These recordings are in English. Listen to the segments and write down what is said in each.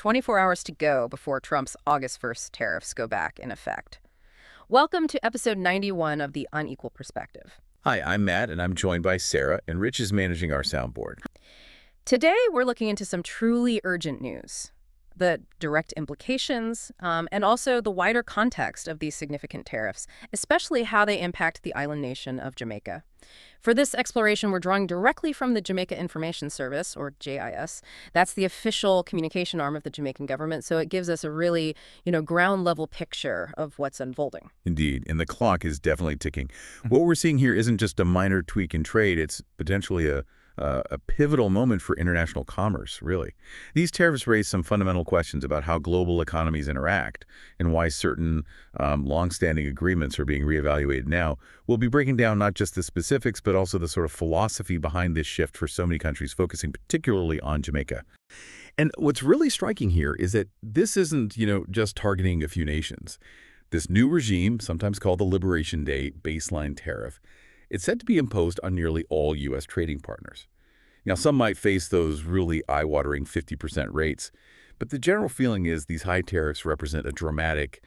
24 hours to go before Trump's August 1st tariffs go back in effect. Welcome to episode 91 of The Unequal Perspective. Hi, I'm Matt, and I'm joined by Sarah, and Rich is managing our soundboard. Today, we're looking into some truly urgent news, the direct implications, and also the wider context of these significant tariffs, especially how they impact the island nation of Jamaica. For this exploration, we're drawing directly from the Jamaica Information Service, or JIS. That's the official communication arm of the Jamaican government, so it gives us a really, ground-level picture of what's unfolding. Indeed, and the clock is definitely ticking. What we're seeing here isn't just a minor tweak in trade, it's potentially a pivotal moment for international commerce, really. These tariffs raise some fundamental questions about how global economies interact and why certain long-standing agreements are being reevaluated now. We'll be breaking down not just the specifics, but also the sort of philosophy behind this shift for so many countries, focusing particularly on Jamaica. And what's really striking here is that this isn't, just targeting a few nations. This new regime, sometimes called the Liberation Day baseline tariff, it's said to be imposed on nearly all U.S. trading partners. Now, some might face those really eye-watering 50% rates, but the general feeling is these high tariffs represent a dramatic,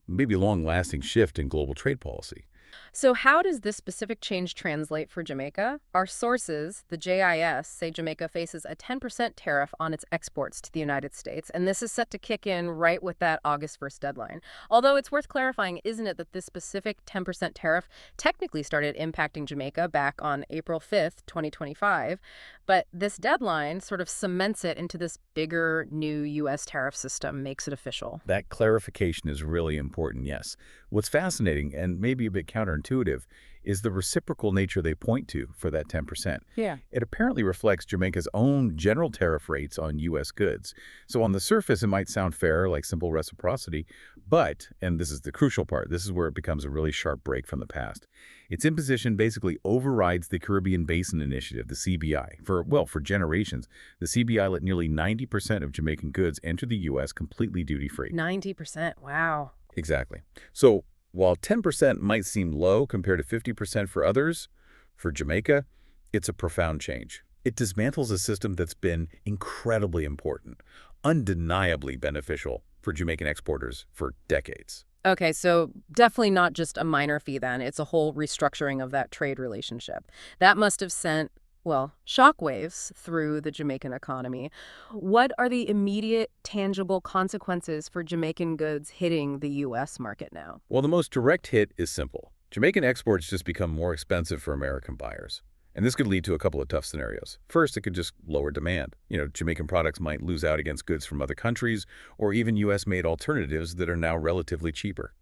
maybe long-lasting shift in global trade policy. So how does this specific change translate for Jamaica? Our sources, the JIS, say Jamaica faces a 10% tariff on its exports to the United States, and this is set to kick in right with that August 1st deadline. Although it's worth clarifying, isn't it, that this specific 10% tariff technically started impacting Jamaica back on April 5th, 2025, but this deadline sort of cements it into this bigger new U.S. tariff system, makes it official. That clarification is really important, yes. What's fascinating, and maybe a bit counterintuitive, is the reciprocal nature they point to for that 10%. Yeah. It apparently reflects Jamaica's own general tariff rates on U.S. goods. So on the surface, it might sound fair, like simple reciprocity, but, and this is the crucial part, this is where it becomes a really sharp break from the past. Its imposition basically overrides the Caribbean Basin Initiative, the CBI. For generations, the CBI let nearly 90% of Jamaican goods enter the U.S. completely duty-free. 90%, wow. Exactly. So while 10% might seem low compared to 50% for others, for Jamaica, it's a profound change. It dismantles a system that's been incredibly important, undeniably beneficial for Jamaican exporters for decades. Okay, so definitely not just a minor fee then. It's a whole restructuring of that trade relationship. That must have sent, shockwaves through the Jamaican economy. What are the immediate, tangible consequences for Jamaican goods hitting the U.S. market now? Well, the most direct hit is simple. Jamaican exports just become more expensive for American buyers. And this could lead to a couple of tough scenarios. First, it could just lower demand. Jamaican products might lose out against goods from other countries or even U.S.-made alternatives that are now relatively cheaper.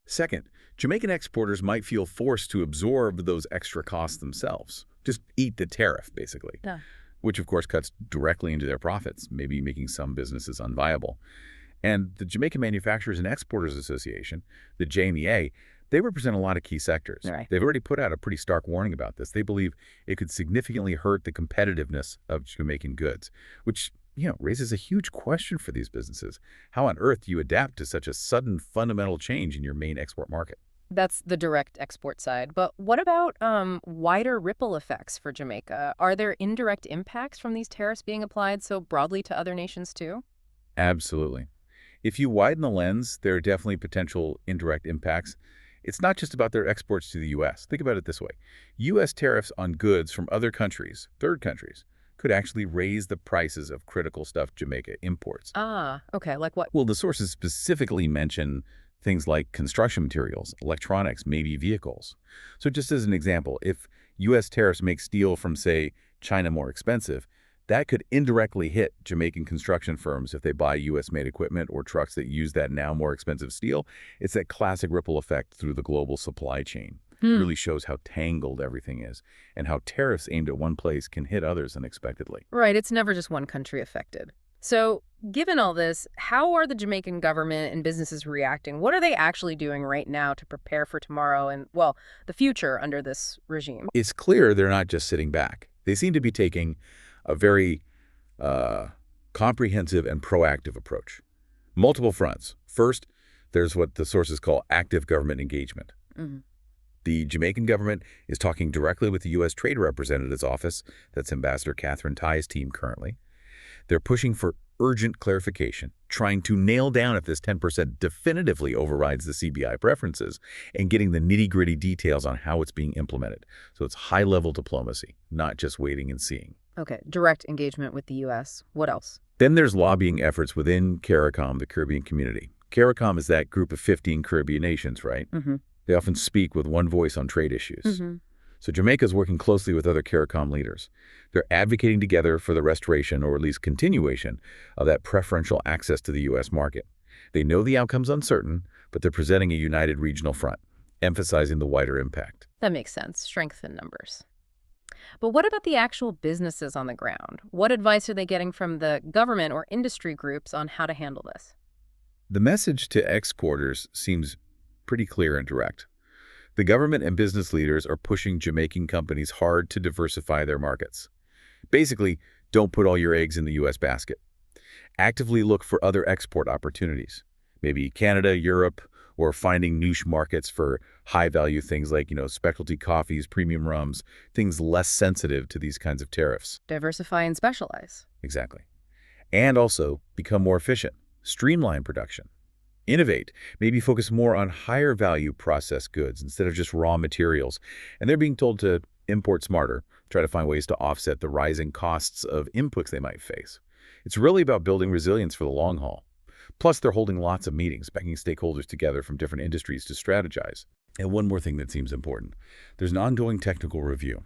Second, Jamaican exporters might feel forced to absorb those extra costs themselves. Just eat the tariff, basically, which of course cuts directly into their profits, maybe making some businesses unviable. And the Jamaican Manufacturers and Exporters Association, the JMEA, they represent a lot of key sectors. Right. They've already put out a pretty stark warning about this. They believe it could significantly hurt the competitiveness of Jamaican goods, which raises a huge question for these businesses. How on earth do you adapt to such a sudden fundamental change in your main export market? That's the direct export side. But what about wider ripple effects for Jamaica? Are there indirect impacts from these tariffs being applied so broadly to other nations too? Absolutely. If you widen the lens, there are definitely potential indirect impacts. It's not just about their exports to the U.S. Think about it this way. U.S. tariffs on goods from other countries, third countries, could actually raise the prices of critical stuff Jamaica imports. Ah, okay. Like what? Well, the sources specifically mention things like construction materials, electronics, maybe vehicles. So just as an example, if U.S. tariffs make steel from, say, China more expensive, that could indirectly hit Jamaican construction firms if they buy U.S.-made equipment or trucks that use that now more expensive steel. It's that classic ripple effect through the global supply chain. It really shows how tangled everything is and how tariffs aimed at one place can hit others unexpectedly. Right. It's never just one country affected. So given all this, how are the Jamaican government and businesses reacting? What are they actually doing right now to prepare for tomorrow and, the future under this regime? It's clear they're not just sitting back. They seem to be taking a very comprehensive and proactive approach. Multiple fronts. First, there's what the sources call active government engagement. The Jamaican government is talking directly with the U.S. Trade Representative's office, that's Ambassador Catherine Tai's team currently. They're pushing for urgent clarification, trying to nail down if this 10% definitively overrides the CBI preferences, and getting the nitty-gritty details on how it's being implemented. So it's high-level diplomacy, not just waiting and seeing. Okay, direct engagement with the U.S. What else? Then there's lobbying efforts within CARICOM, the Caribbean community. CARICOM is that group of 15 Caribbean nations, right? Mm-hmm. They often speak with one voice on trade issues. Mm-hmm. So Jamaica is working closely with other CARICOM leaders. They're advocating together for the restoration, or at least continuation, of that preferential access to the U.S. market. They know the outcome's uncertain, but they're presenting a united regional front, emphasizing the wider impact. That makes sense. Strength in numbers. But what about the actual businesses on the ground? What advice are they getting from the government or industry groups on how to handle this? The message to exporters seems pretty clear and direct. The government and business leaders are pushing Jamaican companies hard to diversify their markets. Basically, don't put all your eggs in the U.S. basket. Actively look for other export opportunities, maybe Canada, Europe, or finding niche markets for high-value things like, specialty coffees, premium rums, things less sensitive to these kinds of tariffs. Diversify and specialize. Exactly. And also become more efficient, streamline production. Innovate, maybe focus more on higher value processed goods instead of just raw materials. And they're being told to import smarter, try to find ways to offset the rising costs of inputs they might face. It's really about building resilience for the long haul. Plus, they're holding lots of meetings, bringing stakeholders together from different industries to strategize. And one more thing that seems important. There's an ongoing technical review.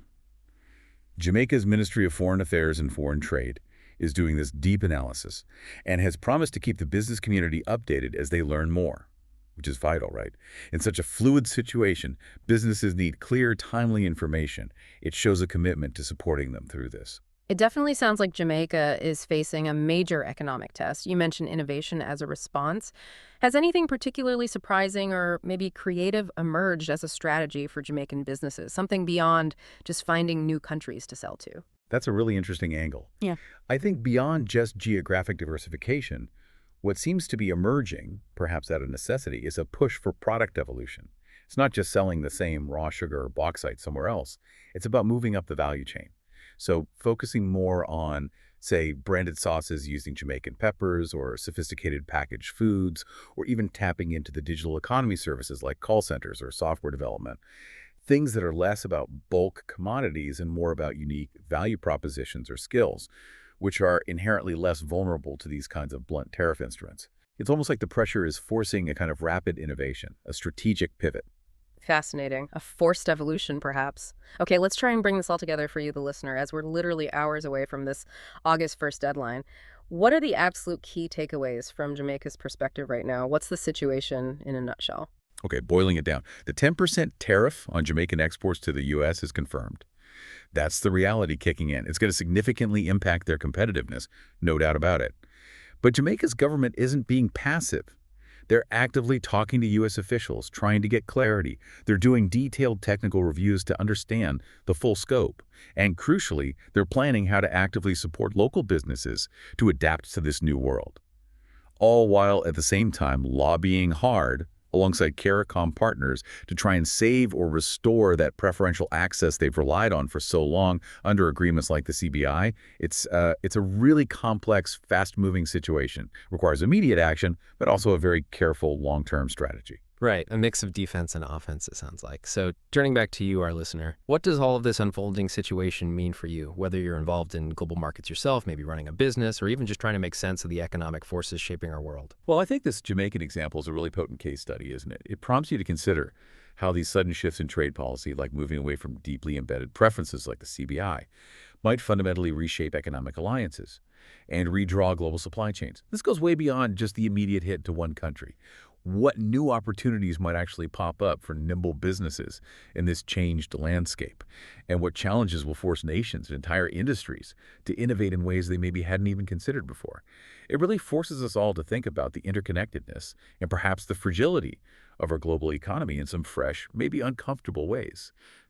Jamaica's Ministry of Foreign Affairs and Foreign Trade is doing this deep analysis and has promised to keep the business community updated as they learn more, which is vital, right? In such a fluid situation, businesses need clear, timely information. It shows a commitment to supporting them through this. It definitely sounds like Jamaica is facing a major economic test. You mentioned innovation as a response. Has anything particularly surprising or maybe creative emerged as a strategy for Jamaican businesses? Something beyond just finding new countries to sell to? That's a really interesting angle. Yeah. I think beyond just geographic diversification, what seems to be emerging, perhaps out of necessity, is a push for product evolution. It's not just selling the same raw sugar or bauxite somewhere else. It's about moving up the value chain. So focusing more on, say, branded sauces using Jamaican peppers or sophisticated packaged foods, or even tapping into the digital economy services like call centers or software development. Things that are less about bulk commodities and more about unique value propositions or skills, which are inherently less vulnerable to these kinds of blunt tariff instruments. It's almost like the pressure is forcing a kind of rapid innovation, a strategic pivot. Fascinating. A forced evolution, perhaps. Okay, let's try and bring this all together for you, the listener, as we're literally hours away from this August 1st deadline. What are the absolute key takeaways from Jamaica's perspective right now? What's the situation in a nutshell? Okay, boiling it down. The 10% tariff on Jamaican exports to the U.S. is confirmed. That's the reality kicking in. It's going to significantly impact their competitiveness, no doubt about it. But Jamaica's government isn't being passive. They're actively talking to U.S. officials, trying to get clarity. They're doing detailed technical reviews to understand the full scope. And crucially, they're planning how to actively support local businesses to adapt to this new world. All while at the same time lobbying hard alongside CARICOM partners to try and save or restore that preferential access they've relied on for so long under agreements like the CBI. It's a really complex, fast-moving situation. Requires immediate action, but also a very careful long-term strategy. Right, a mix of defense and offense, it sounds like. So turning back to you, our listener, what does all of this unfolding situation mean for you, whether you're involved in global markets yourself, maybe running a business, or even just trying to make sense of the economic forces shaping our world? Well, I think this Jamaican example is a really potent case study, isn't it? It prompts you to consider how these sudden shifts in trade policy, like moving away from deeply embedded preferences like the CBI, might fundamentally reshape economic alliances and redraw global supply chains. This goes way beyond just the immediate hit to one country. What new opportunities might actually pop up for nimble businesses in this changed landscape? And what challenges will force nations and entire industries to innovate in ways they maybe hadn't even considered before? It really forces us all to think about the interconnectedness and perhaps the fragility of our global economy in some fresh, maybe uncomfortable ways.